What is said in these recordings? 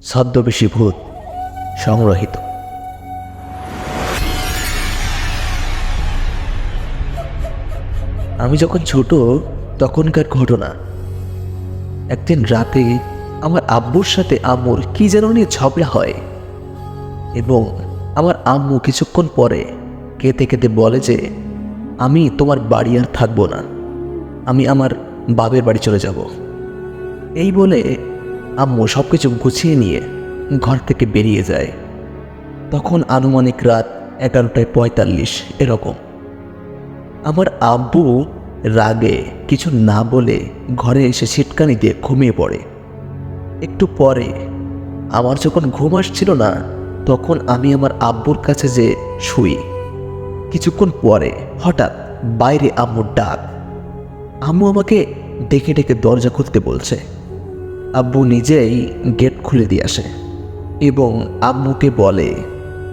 ছদ্মবেশী ভূত সংরক্ষিত। আমি যখন ছোট তখনকার ঘটনা। একদিন রাতে আমার আব্বুর সাথে আম্মুর কি যেন নিয়ে ঝগড়া হয় এবং আমার আম্মু কিছুক্ষণ পরে কেঁদে কেঁদে বলে যে আমি তোমার বাড়ি আর থাকবো না, আমি আমার বাবের বাড়ি চলে যাব। এই বলে আম্মু সব কিছু গুছিয়ে নিয়ে ঘর থেকে বেরিয়ে যায়। তখন আনুমানিক রাত 11:45 এরকম। আমার আব্বু রাগে কিছু না বলে ঘরে এসে ছিটকানি দিয়ে ঘুমিয়ে পড়ে। একটু পরে আমার যখন ঘুম আসছিল না তখন আমি আমার আব্বুর কাছে যে শুই। কিছুক্ষণ পরে হঠাৎ বাইরে আম্মুর ডাক। আম্মু আমাকে ডেকে ডেকে দরজা খুলতে বলছে। আব্বু নিজেই গেট খুলে দিয়ে আসে এবং আম্মুকে বলে,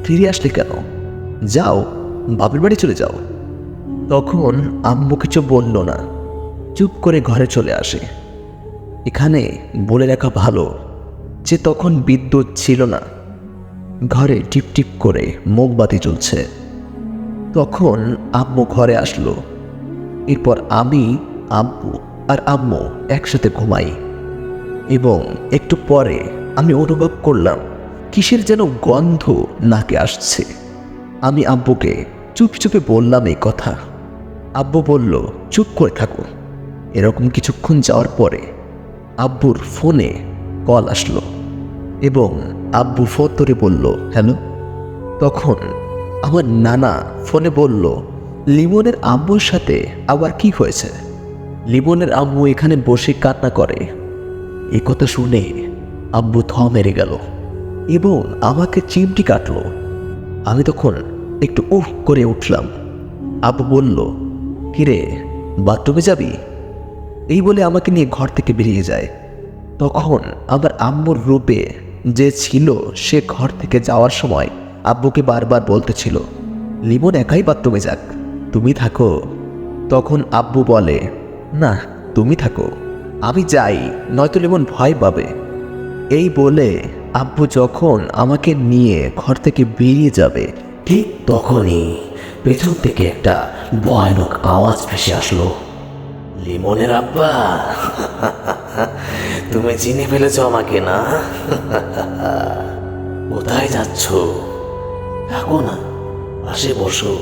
ফিরে আসলে কেন? যাও, বাপের বাড়ি চলে যাও। তখন আম্মু কিছু বলল না, চুপ করে ঘরে চলে আসে। এখানে বলে রাখা ভালো যে তখন বিদ্যুৎ ছিল না, ঘরে টিপটিপ করে মোমবাতি জ্বলছে। তখন আম্মু ঘরে আসলো। এরপর আমি, আব্বু আর আম্মু একসাথে ঘুমাই এবং একটু পরে আমি অনুভব করলাম কিসের যেন গন্ধ নাকে আসছে। আমি আব্বুকে চুপি চুপি বললাম এই কথা। আব্বু বলল, চুপ করে থাকো। এরকম কিছুক্ষণ যাওয়ার পরে আব্বুর ফোনে কল আসলো এবং আব্বু ফোন ধরে বলল, হ্যালো। তখন আমার নানা ফোনে বলল, লিমনের আম্মুর সাথে আবার কি হয়েছে? লিমনের আম্মু এখানে বসে কান্না করে। এই কথা শুনে আব্বু থ মেরে গেল এবং আমাকে চিমটি কাটলো। আমি তখন একটু উহ করে উঠলাম। আব্বু বলল, কিরে, বাথরুমে যাবি? এই বলে আমাকে নিয়ে ঘর থেকে বেরিয়ে যায়। তখন আমার আম্মুর রূপে যে ছিল সে ঘর থেকে যাওয়ার সময় আব্বুকে বারবার বলতেছিল, লিমন একাই বাথরুমে যাক, তুমি থাকো। তখন আব্বু বলে, না, তুমি থাকো, আমি যাই, নয়তো লিমন ভয় পাবে। এই বলে আব্বু যখন আমাকে নিয়ে ঘর থেকে বেরিয়ে যাবে ঠিক তখনই পেছন থেকে একটা ভয়ানক আওয়াজ ভেসে আসলো, লিমনের আব্বা, তুমি চিনে ফেলেছ আমাকে না? কোথায় যাচ্ছ? থাকো না, পাশে বসো।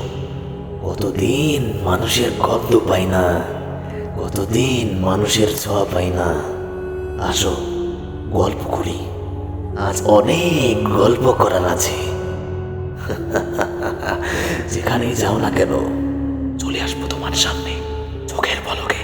কতদিন মানুষের গন্ধ পাই না, কতদিন মানুষের ছোঁয়া পাই না। আসো, গল্প করি, আজ অনেক গল্প করার আছে। যেখানেই যাও না কেন চলে আসবো তোমার সামনে চোখের পলকে।